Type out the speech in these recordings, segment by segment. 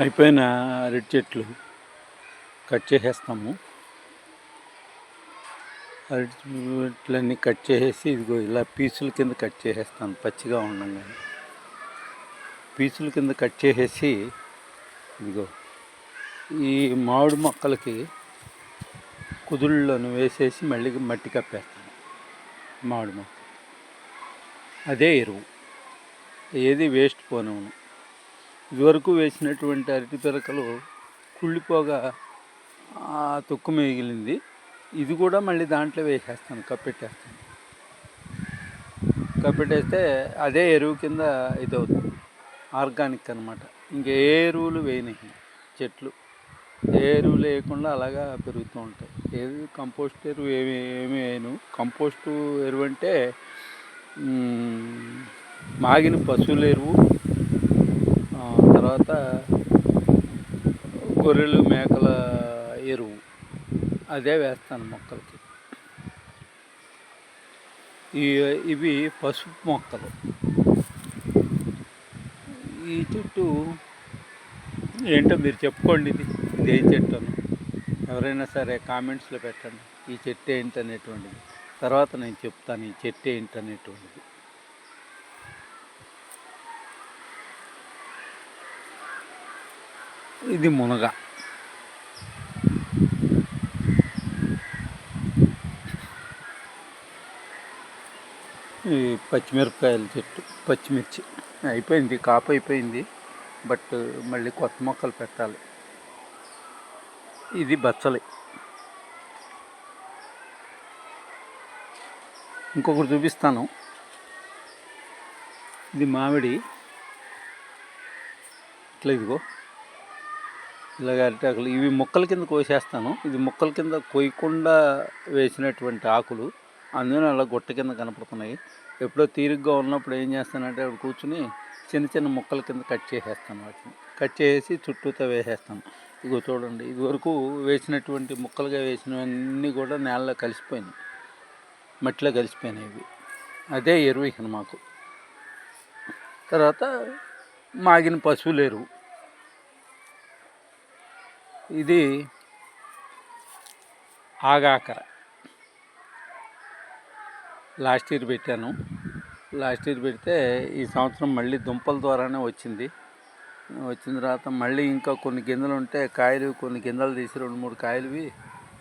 అయిపోయిన అరటి చెట్లు కట్ చేసేస్తాము. అరటి చెట్లన్నీ కట్ చేసేసి ఇదిగో ఇలా పీసుల కింద కట్ చేసేస్తాను. పచ్చిగా ఉండగానే పీసుల కింద కట్ చేసేసి ఇదిగో ఈ మామిడి మొక్కలకి కుదుళ్ళను వేసేసి మళ్ళీ మట్టి కప్పేస్తాను. మామిడి మొక్క అదే ఎరువు, ఏది వేస్ట్ పోనివ్వను. ఇదివరకు వేసినటువంటి అరటి పిరకలు కుళ్ళిపోగా తొక్కు మిగిలింది. ఇది కూడా మళ్ళీ దాంట్లో వేసేస్తాను, కప్పెట్టేస్తాను. కప్పెట్టేస్తే అదే ఎరువు కింద ఇది అవుతుంది, ఆర్గానిక్ అనమాట. ఇంకే ఎరువులు వేయని చెట్లు ఏ ఎరువులు వేయకుండా అలాగా పెరుగుతూ ఉంటాయి. ఏది కంపోస్ట్ ఎరువు ఏమి వేయను. కంపోస్టు ఎరువు అంటే మాగిన పశువుల ఎరువు, తర్వాత గొర్రెలు మేకల ఎరువు అదే వేస్తాను మొక్కలకి. ఇవి పసుపు మొక్కలు. ఈ చెట్టు ఏంటో మీరు చెప్పుకోండి, ఇది ఏ చెట్టు అని ఎవరైనా సరే కామెంట్స్లో పెట్టండి. ఈ చెట్టు ఏంటనేటువంటిది తర్వాత నేను చెప్తాను, ఈ చెట్టు ఏంటనేటువంటిది. ఇది మునగ. ఈ పచ్చిమిరపకాయల చెట్టు, పచ్చిమిర్చి అయిపోయింది, కాపు అయిపోయింది. బట్ మళ్ళీ కొత్త మొక్కలు పెట్టాలి. ఇది బచ్చలి. ఇంకొకటి చూపిస్తాను. ఇది మామిడి. ఇట్లా ఇదిగో ఇలాగ అరిటాకులు. ఇవి మొక్కల కింద కోసేస్తాను. ఇది మొక్కల కింద కొయ్యకుండా వేసినటువంటి ఆకులు, అందుకని అలా గుట్ట కింద కనపడుతున్నాయి. ఎప్పుడో తీరిగ్గా ఉన్నప్పుడు ఏం చేస్తానంటే అక్కడ కూర్చుని చిన్న చిన్న మొక్కల కింద కట్ చేసేస్తాను. వాటిని కట్ చేసి చుట్టూతో వేసేస్తాను. ఇదిగో చూడండి, ఇదివరకు వేసినటువంటి ముక్కలుగా వేసినవన్నీ కూడా నేలలో కలిసిపోయినాయి, మట్టిలో కలిసిపోయినాయి. ఇవి అదే ఎరువు ఇక మాకు. తర్వాత మాగిన పశువుల ఎరువు. ఇది ఆగాకర. లాస్ట్ ఇయర్ పెట్టాను. లాస్ట్ ఇయర్ పెడితే ఈ సంవత్సరం మళ్ళీ దుంపల ద్వారానే వచ్చింది. వచ్చిన తర్వాత మళ్ళీ ఇంకా కొన్ని గింజలు ఉంటే కాయలు, కొన్ని గింజలు తీసి 2-3 కాయలువి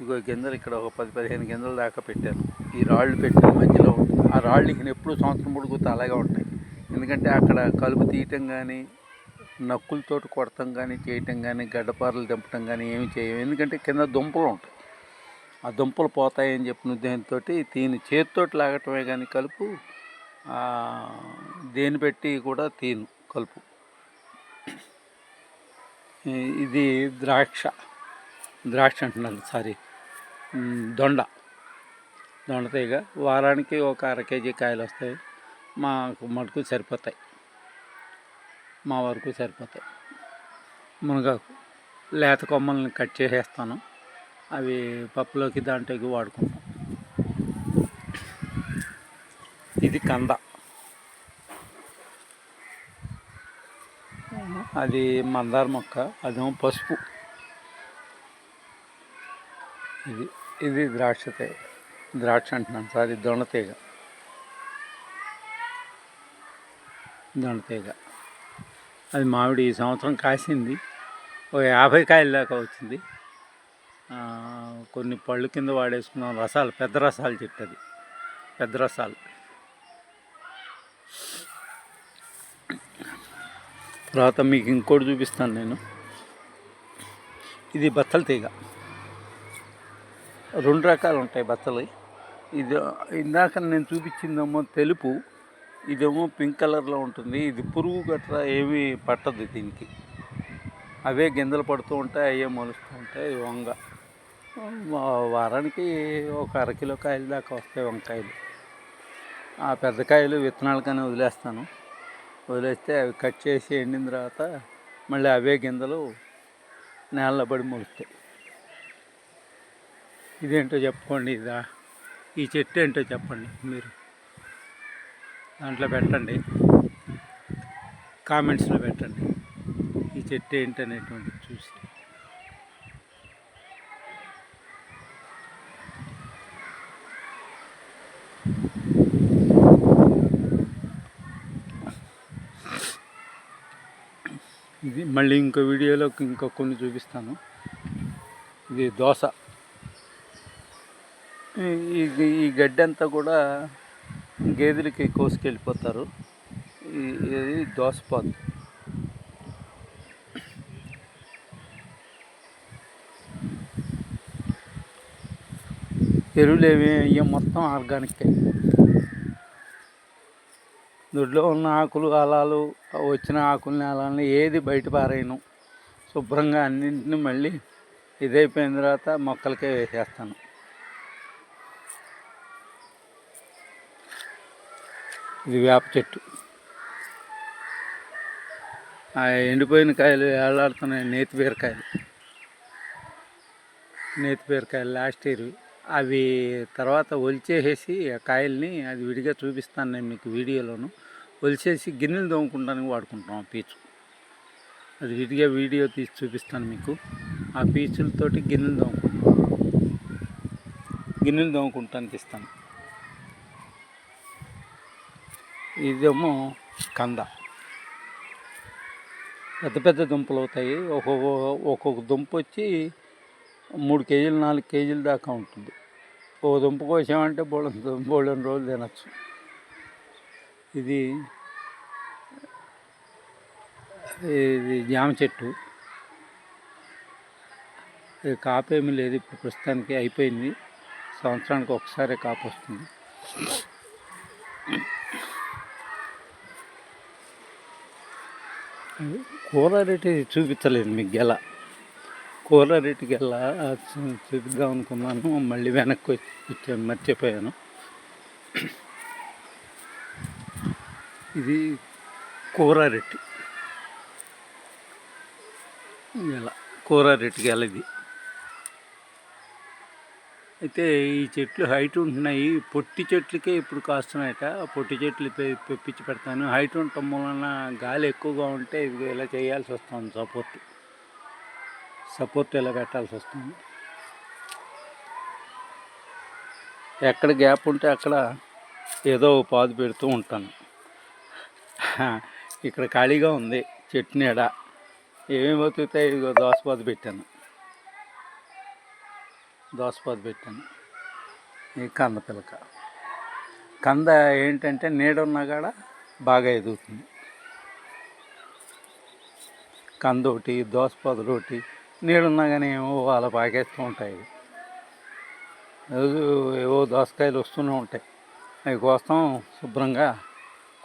ఇగో గింజలు ఇక్కడ ఒక 10-15 గింజల దాకా పెట్టాను. ఈ రాళ్ళు పెట్టిన మధ్యలో ఉంటుంది. ఆ రాళ్ళు ఇక ఎప్పుడు సంవత్సరం పొడుగుతా అలాగే ఉంటాయి. ఎందుకంటే అక్కడ కలుపు తీయటం కానీ, నక్కులతో కొడటం కానీ, చేయటం కానీ, గడ్డపారలు దింపటం కానీ ఏమి చేయము. ఎందుకంటే కింద దుంపలు ఉంటాయి. ఆ దుంపలు పోతాయని చెప్పిన ఉద్దేశంతో తీని చేతితోటి లాగటమే కానీ కలుపు దేని పెట్టి కూడా తీను కలుపు. ఇది ద్రాక్ష అంటున్నాను, సారీ, దొండతీగ. వారానికి ఒక 1/2 కేజీ కాయలు వస్తాయి. మాకు మటుకు సరిపోతాయి, మా వరకు సరిపోతాయి. మునగాకు లేత కొమ్మల్ని కట్ చేసేస్తాను. అవి పప్పులోకి దాంట్లోకి వాడుకుంటాం. ఇది కంద. అది మందార మొక్క, అదేమో పసుపు. ఇది ద్రాక్ష అంటున్నాను, సారీ, దొండతీగ. అది మామిడి. ఈ సంవత్సరం కాసింది, ఒక 50 కాయల దాకా వచ్చింది. కొన్ని పళ్ళు కింద వాడేసుకున్నాం. రసాలు, పెద్ద రసాలు చెట్టు అది, పెద్ద రసాలు. తర్వాత మీకు ఇంకోటి చూపిస్తాను నేను. ఇది బత్తల తీగ. 2 రకాలు ఉంటాయి బత్తలు. ఇది ఇందాక నేను చూపించిందేమో తెలుపు, ఇదేమో పింక్ కలర్లో ఉంటుంది. ఇది పురుగు గట్రా ఏమీ పట్టదు దీనికి. అవే గింజలు పడుతూ ఉంటాయి, అవే మొలుస్తూ ఉంటాయి. వంగ వారానికి ఒక 1/2 కిలో కాయలు దాకా వస్తాయి వంకాయలు. ఆ పెద్ద కాయలు విత్తనాలకనే వదిలేస్తాను. వదిలేస్తే అవి కట్ చేసి ఎండిన తర్వాత మళ్ళీ అవే గింజలు నేలలో పడి మొలుస్తాయి. ఇదేంటో చెప్పుకోండి, ఈ చెట్టు ఏంటో చెప్పండి మీరు, దాంట్లో పెట్టండి, కామెంట్స్లో పెట్టండి. ఈ చెట్టు ఏంటనేటువంటిది చూసి. ఇది మళ్ళీ ఇంకో వీడియోలో ఇంకా కొన్ని చూపిస్తాను. ఇది దోస. ఈ గడ్డి అంతా కూడా గేదెలకి కోసుకెళ్ళిపోతారు. ఇది దోసపాదు. ఎరువులు ఏమి మొత్తం ఆర్గానిక్కే. దొడ్లో ఉన్న ఆకులు అలాలు వచ్చిన ఆకుల్ని అలాలని ఏది బయట పారేయను. శుభ్రంగా అన్నింటినీ మళ్ళీ ఇదైపోయిన తర్వాత మొక్కలకే వేసేస్తాను. ఇది వేప చెట్టు. ఎండిపోయిన కాయలు ఏలాడుతున్నాయి. నేతి బీరకాయలు లాస్ట్ ఇయర్. అవి తర్వాత ఒలిచేసేసి ఆ కాయల్ని అది విడిగా చూపిస్తాను నేను మీకు వీడియోలోను. ఒలిచేసి గిన్నెలు తోముకుంటానికి వాడుకుంటాం ఆ పీచు. అది విడిగా వీడియో తీసి చూపిస్తాను మీకు. ఆ పీచులతోటి గిన్నెలు తోముకుంటానికి ఇస్తాను. ఇదేమో కంద. పెద్ద పెద్ద దుంపలు అవుతాయి. ఒక్కొక్క దుంప వచ్చి 3 కేజీలు 4 కేజీల దాకా ఉంటుంది. ఒక దుంప కోసామంటే బోళ్ళని రోజులు తినచ్చు. ఇది జామ చెట్టు. ఇది కాపేమీ లేదు ఇప్పుడు ప్రస్తుతానికి, అయిపోయింది. సంవత్సరానికి ఒకసారి కాపు వస్తుంది. కూర రేటు చూపించలేదు మీకు. కూర రేటు చూపిద్దాం అనుకున్నాను, మళ్ళీ వెనక్కి వచ్చాను, మర్చిపోయాను. ఇది కూర రేటు ఇది. అయితే ఈ చెట్లు హైట్ ఉంటున్నాయి. పొట్టి చెట్లకే ఇప్పుడు కాస్తున్నాయట. పొట్టి చెట్లు పెప్పించి పెడతాను. హైట్ ఉండటం వలన గాలి ఎక్కువగా ఉంటే ఇది ఇలా చేయాల్సి వస్తుంది. సపోర్ట్ ఇలా పెట్టాల్సి వస్తుంది. ఎక్కడ గ్యాప్ ఉంటే అక్కడ ఏదో పాదు పెడుతూ ఉంటాను. ఇక్కడ ఖాళీగా ఉంది చెట్టు నీడ. ఏమేమి బతుకుతాయి? ఇదిగో దోసపాదు పెట్టాను. ఈ కంద పిలక. కంద ఏంటంటే నీడ ఉన్నా కాడ బాగా ఎదుగుతుంది. కంద ఒకటి, దోసపాదులు ఒకటి నీడున్నా కానీ ఏమో అలా పాకేస్తూ ఉంటాయి. రోజు ఏవో దోసకాయలు వస్తూనే ఉంటాయి. అవి కోస్తాం, శుభ్రంగా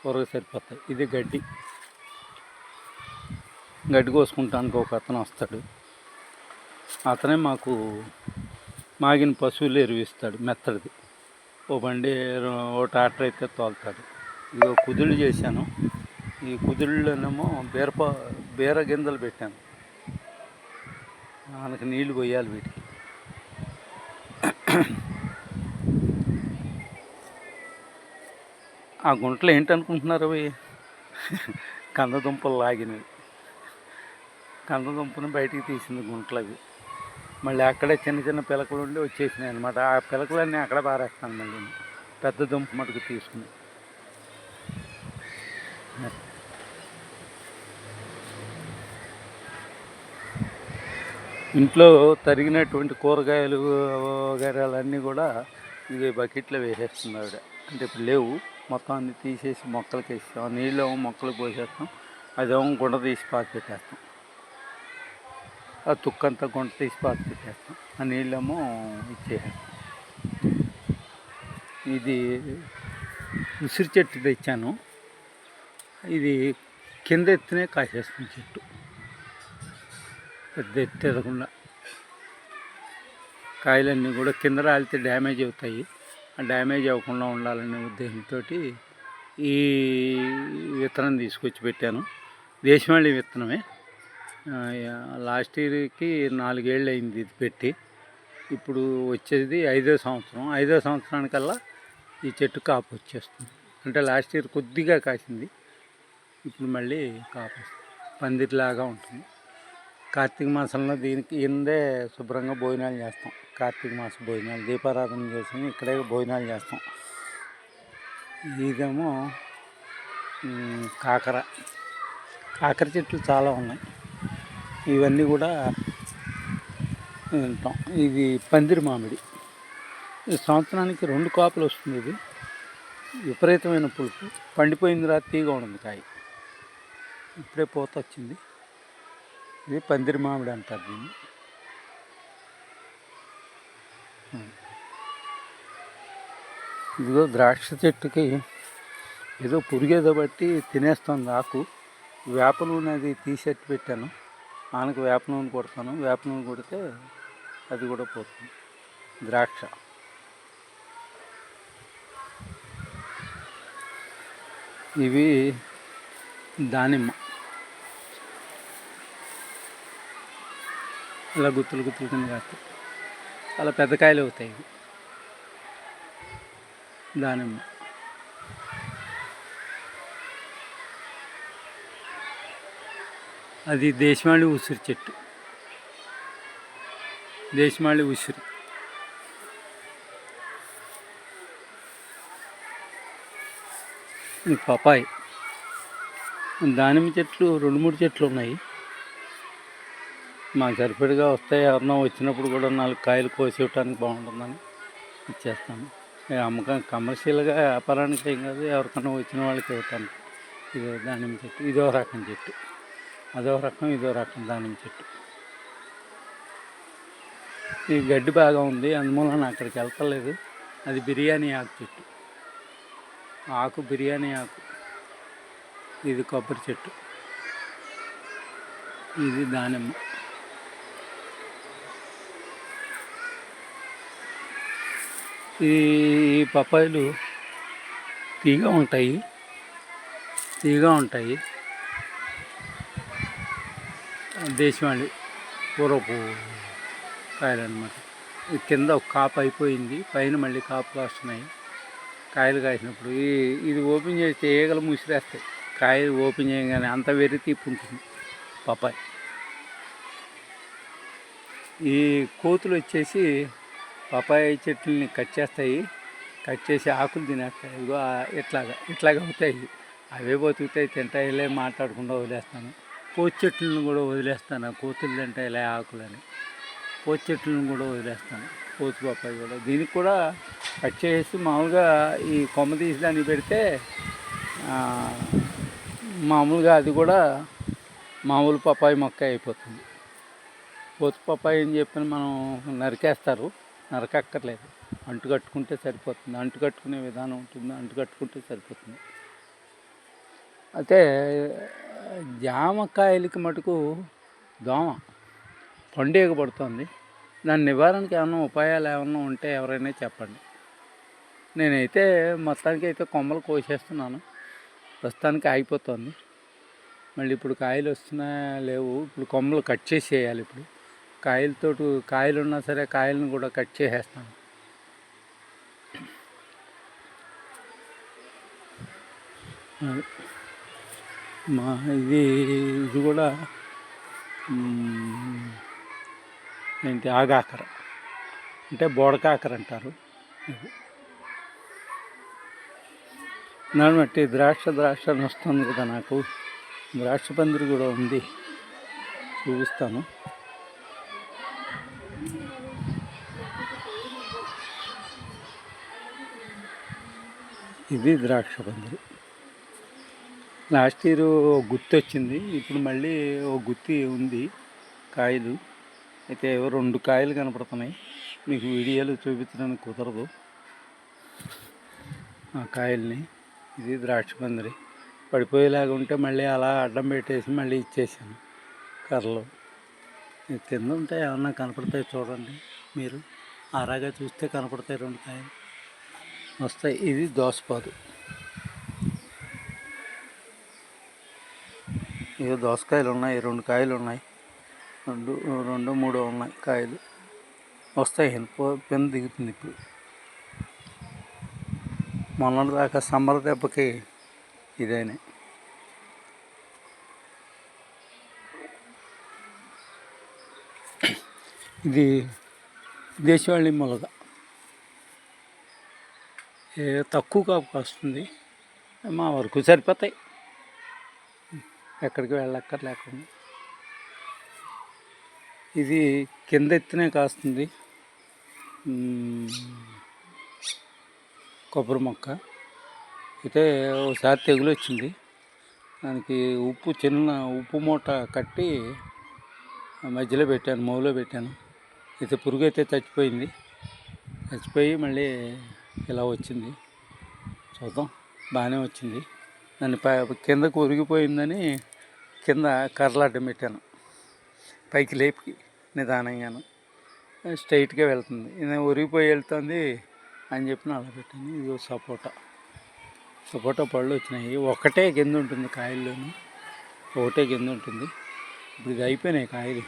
కూరగా సరిపోతాయి. ఇది గడ్డి కోసుకుంటానికి ఒక అతను వస్తాడు. అతనే మాకు మాగిన పశువులు ఎరువిస్తాడు, మెత్తడిది. ఓ బండి ఓ ట్రాక్టర్ అయితే తోలుతాడు. ఇదిగో కుదుళ్ళు చేశాను. ఈ కుదుళ్ళనేమో బీర గింజలు పెట్టాను. మనకి నీళ్లు పోయాలి వీటికి. ఆ గుంటలు ఏంటనుకుంటున్నారు? అవి కందదుంపలు లాగినవి. కందదుంపను బయటికి తీసింది గుంటలు అవి. మళ్ళీ అక్కడే చిన్న చిన్న పిలకలు ఉండి వచ్చేసినాయి అనమాట. ఆ పిలకలన్నీ అక్కడ పారేస్తాను. మళ్ళీ పెద్ద దుంప మటుకు తీసుకుని. ఇంట్లో తరిగినటువంటి కూరగాయలు వగైరాలన్నీ కూడా ఇది బకెట్లో వేసేస్తుంది ఆవిడ. అంటే ఇప్పుడు లేవు, మొత్తం అన్ని తీసేసి మొక్కలకి వేస్తాం. ఆ నీళ్ళు మొక్కలకు పోసేస్తాం. అదేమో గుంట తీసి పాతి పెట్టేస్తాం. ఆ తుక్కంతా గుంట తీసి పాతి పెట్టేస్తాం. ఆ నీళ్ళేమో ఇచ్చేసేస్తాం. ఇది ఉసిరి చెట్టు తెచ్చాను. ఇది కింద ఎత్తునే కాసేస్తుంది చెట్టు, పెద్ద ఎత్తు ఎదగకుండా. కాయలన్నీ కూడా కింద రాలితే డ్యామేజ్ అవుతాయి. ఆ డ్యామేజ్ అవ్వకుండా ఉండాలనే ఉద్దేశంతో ఈ విత్తనం తీసుకొచ్చి పెట్టాను. దేశవాళీ విత్తనమే. లాస్ట్ ఇయర్కి 4 ఏళ్ళు అయింది ఇది పెట్టి. ఇప్పుడు వచ్చేది 5వ సంవత్సరం. 5వ సంవత్సరానికల్లా ఈ చెట్టు కాపు వచ్చేస్తుంది. అంటే లాస్ట్ ఇయర్ కొద్దిగా కాసింది, ఇప్పుడు మళ్ళీ కాపు వస్తుంది. పందిరిలాగా ఉంటుంది. కార్తీక మాసంలో దీనికి ఇందే శుభ్రంగా భోజనాలు చేస్తాం. కార్తీక మాస భోజనాలు దీపారాధన చేసి ఇక్కడే భోజనాలు చేస్తాం. ఇదేమో కాకర చెట్లు చాలా ఉన్నాయి. ఇవన్నీ కూడా తింటాం. ఇది పందిరి మామిడి. ఈ సంవత్సరానికి 2 కాపులు వస్తుంది. ఇది విపరీతమైన పులుపు, పండిపోయిన తర్వాత తీగ ఉండదు కాయ. ఇప్పుడే పూత వచ్చింది. ఇది పందిరి మామిడి అంటారు దీన్ని. ఇదిగో ద్రాక్ష చెట్టుకి ఏదో పురుగేదో బట్టి తినేస్తుంది ఆకు. వేప నూనె అది తీసేట్టు పెట్టాను. ఆనకు వేప నూనె కొడతాను. వేప నూనె కొడితే అది కూడా పోతుంది. ద్రాక్ష ఇవి దానిమ్మ. ఇలా గుత్తులు కింద కాస్తాయి. చాలా పెద్ద కాయలు అవుతాయి. ఇవి దానిమ్మ. అది దేశవాళీ ఉసిరి చెట్టు. దేశవాళీ ఉసిరి. పపాయి. దానిమ్మ చెట్లు 2-3 చెట్లు ఉన్నాయి. మాకు సరిపడిగా వస్తాయి. ఎవరన్నా వచ్చినప్పుడు కూడా 4 కాయలు కోసి ఇవ్వటానికి బాగుంటుందని ఇచ్చేస్తాను. అమ్మకం కమర్షియల్గా వ్యాపారానికి ఏం కాదు, ఎవరికన్నా వచ్చిన వాళ్ళకి ఇవ్వటానికి. ఇదో దానిమ్మ చెట్టు. ఇదో రకం చెట్టు. అదో రకం ఇదో రకం దానిమ్మ చెట్టు. ఈ గడ్డి బాగా ఉంది, అందువలన అక్కడికి వెళ్తలేదు. అది బిర్యానీ ఆకు చెట్టు. ఆకు బిర్యానీ ఆకు. ఇది కొబ్బరి చెట్టు. ఇది దానిమ్మ. ఈ పపాయిలు తీగా ఉంటాయి. దేశవాళి పూర్వపు కాయలు అన్నమాట. కింద ఒక కాపు అయిపోయింది, పైన మళ్ళీ కాపులు వస్తున్నాయి. కాయలు కాసినప్పుడు ఇది ఓపెన్ చేస్తే ఈగలు ముసిరేస్తాయి. కాయలు ఓపెన్ చేయగానే అంత వెర్రి తీపి ఉంటుంది పపాయి. ఈ కోతులు వచ్చేసి పపాయి చెట్లని కట్ చేస్తాయి. కట్ చేసి ఆకులు తినేస్తాయి. ఇదిగో ఇట్లాగా అవుతాయి. అవే బతుకుతాయి, తింటాయిలే, మాట్లాడకుండా వదిలేస్తాను. పోతు చెట్లను కూడా వదిలేస్తాను. కోతులు తింటాయిలే ఆకులని పోతు చెట్లను కూడా వదిలేస్తాను. పోతు పపాయి కూడా. దీనికి కూడా కట్ చేసి మామూలుగా ఈ కొమ్మ తీసి దానికి పెడితే మామూలుగా అది కూడా మామూలు పపాయి మొక్క అయిపోతుంది. పోతు పపాయి అని చెప్పి మనం నరికేస్తారు. నరకక్కర్లేదు. అంటుకట్టుకుంటే సరిపోతుంది. అంటుకట్టుకునే విధానం ఉంటుంది. అంటుకట్టుకుంటే సరిపోతుంది. అయితే జామకాయలకి మటుకు దోమ పండుగ పడుతుంది. దాని నివారణకి ఏమన్నా ఉపాయాలు ఏమన్నా ఉంటే ఎవరైనా చెప్పండి. నేనైతే మొత్తానికి అయితే కొమ్మలు కోసేస్తున్నాను. ప్రస్తుతానికి ఆగిపోతుంది. మళ్ళీ ఇప్పుడు కాయలు వస్తున్నాయా లేవు. ఇప్పుడు కొమ్మలు కట్ చేసేయాలి. ఇప్పుడు కాయలు ఉన్నా సరే కాయలను కూడా కట్ చేసేస్తాను. ఇది కూడా ఏంటి ఆగాకర అంటే బోడకాకర అంటారు. దాన్ని బట్టి ద్రాక్ష అని వస్తుంది కదా. నాకు ద్రాక్ష పందిరి కూడా ఉంది, చూపిస్తాను. ఇది ద్రాక్ష పందిరి. లాస్ట్ ఇయర్ గుత్తి వచ్చింది. ఇప్పుడు మళ్ళీ ఓ గుత్తి ఉంది కాయలు. అయితే 2 కాయలు కనపడుతున్నాయి. మీకు వీడియోలు చూపించడానికి కుదరదు ఆ కాయల్ని. ఇది ద్రాక్ష పందిరి. పడిపోయేలాగా ఉంటే మళ్ళీ అలా అడ్డం పెట్టేసి మళ్ళీ ఇచ్చేసాను కర్రలు. కింద ఉంటే ఏమన్నా కనపడతాయి చూడండి. మీరు ఆరాగా చూస్తే కనపడతాయి 2 కాయలు వస్తాయి. ఇది దోసపాదు. ఇక దోసకాయలు ఉన్నాయి. 2 కాయలు ఉన్నాయి. 2-3 ఉన్నాయి కాయలు. వస్తాయి. పెన్ దిగుతుంది ఇప్పుడు. మొన్నటిదాకా సమ్మర్ దెబ్బకి ఇదేనే. ఇది దేశవాళీ మొలగ, తక్కువ కాపు వస్తుంది, మా వరకు సరిపోతాయి, ఎక్కడికి వెళ్ళక్కర్లేకుండా. ఇది కింద ఎత్తునే కాస్తుంది కొబ్బరి మొక్క. అయితే ఒకసారి తెగులు వచ్చింది, దానికి చిన్న ఉప్పు మూట కట్టి మధ్యలో పెట్టాను, మూలో పెట్టాను. అయితే పురుగు అయితే చచ్చిపోయి మళ్ళీ ఇలా వచ్చింది. చూద్దాం, బాగానే వచ్చింది. దాన్ని కిందకు ఉరిగిపోయిందని కింద కర్రలు అడ్డం పెట్టాను, పైకి లేపి నిదానంగాను స్ట్రైట్గా వెళ్తుంది. నేను ఉరిగిపోయి వెళ్తుంది అని చెప్పి అలా పెట్టాను. ఇది సపోటా పళ్ళు వచ్చినాయి. ఒకటే కింద ఉంటుంది కాయల్లోని, ఒకటే కింద ఉంటుంది. ఇప్పుడు ఇది అయిపోయినాయి కాయలు,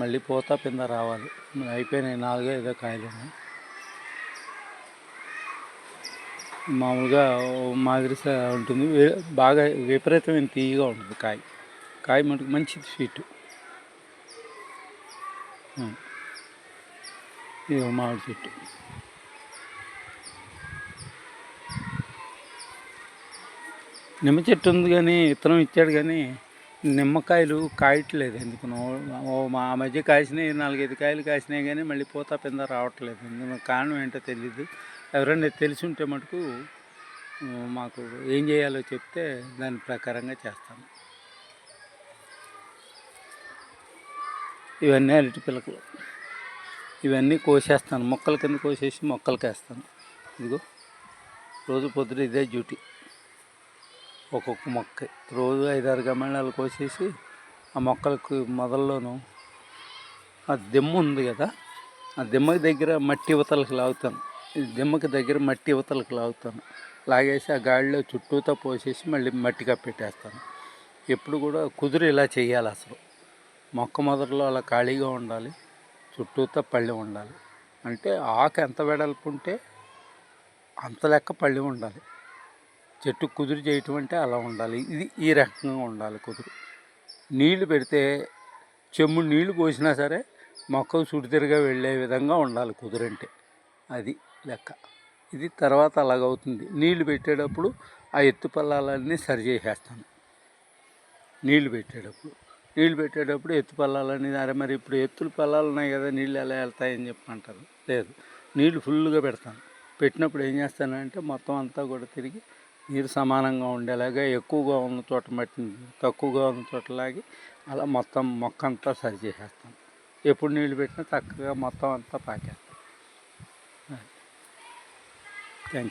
మళ్ళీ పోతా పింద రావాలి. అయిపోయినాయి, 4-5 కాయలు ఉన్నాయి. మామూలుగా మాదిరి ఉంటుంది, బాగా విపరీతమైన తీయగా ఉంటుంది కాయ మటుకు మంచిది, స్వీటు. ఇది మామిడి చెట్టు. నిమ్మ చెట్టు ఉంది కానీ విత్తనం ఇచ్చాడు, కానీ నిమ్మకాయలు కాయట్లేదు ఎందుకునో. మా మధ్య కాసినాయి, 4-5 కాయలు కాసినాయి, కానీ మళ్ళీ పోతా పింద రావట్లేదు. ఎందుకు కారణం ఏంటో తెలీదు. ఎవరైనా తెలిసి ఉంటే మటుకు మాకు ఏం చేయాలో చెప్తే దాని ప్రకారంగా చేస్తాను. ఇవన్నీ అరటి పిలకలు, ఇవన్నీ కోసేస్తాను, మొక్కల కింద కోసేసి మొక్కలకి వేస్తాను. ఇదిగో రోజు పొద్దున ఇదే డ్యూటీ. ఒక్కొక్క మొక్క రోజు 5-6 గమనాలు కోసేసి ఆ మొక్కలకు మొదల్లోనూ ఆ దిమ్మ ఉంది కదా, ఆ దిమ్మకి దగ్గర మట్టి యువతలకు లాగుతాను. దిమ్మకి దగ్గర మట్టి యువతలకు లాగేసి ఆ గాడిలో చుట్టూతో పోసేసి మళ్ళీ మట్టి కప్పెట్టేస్తాను. ఎప్పుడు కూడా కుదురు ఇలా చేయాలి. అసలు మొక్క మొదట్లో అలా ఖాళీగా ఉండాలి, చుట్టూతో పళ్ళెం ఉండాలి. అంటే ఆకు ఎంత వెడల్పు ఉంటే అంత లెక్క పళ్ళెం ఉండాలి. చెట్టు కుదురు చేయటం అంటే అలా ఉండాలి. ఇది ఈ రకంగా ఉండాలి కుదురు. నీళ్లు పెడితే చెమ్ము నీళ్లు పోసినా సరే మొక్కలు సుడితిరిగా వెళ్ళే విధంగా ఉండాలి కుదురు అంటే, అది లెక్క. ఇది తర్వాత అలాగవుతుంది. నీళ్లు పెట్టేటప్పుడు ఆ ఎత్తు పల్లాలన్నీ సరి చేసేస్తాను. నీళ్లు పెట్టేటప్పుడు ఎత్తు పల్లాలన్నీ, అరే మరి ఇప్పుడు ఎత్తులు పల్లాలు ఉన్నాయి కదా, నీళ్ళు ఎలా వెళ్తాయని చెప్పంటారు. లేదు, నీళ్లు ఫుల్గా పెడతాను. పెట్టినప్పుడు ఏం చేస్తానంటే మొత్తం అంతా కూడా తిరిగి నీరు సమానంగా ఉండేలాగా, ఎక్కువగా ఉన్న చోట మట్టి తక్కువగా ఉన్న చోట లాగి అలా మొత్తం మొక్క అంతా సరి చేసేస్తాను. ఎప్పుడు నీళ్లు పెట్టినా చక్కగా మొత్తం అంతా పాకేస్తాను. Thank you.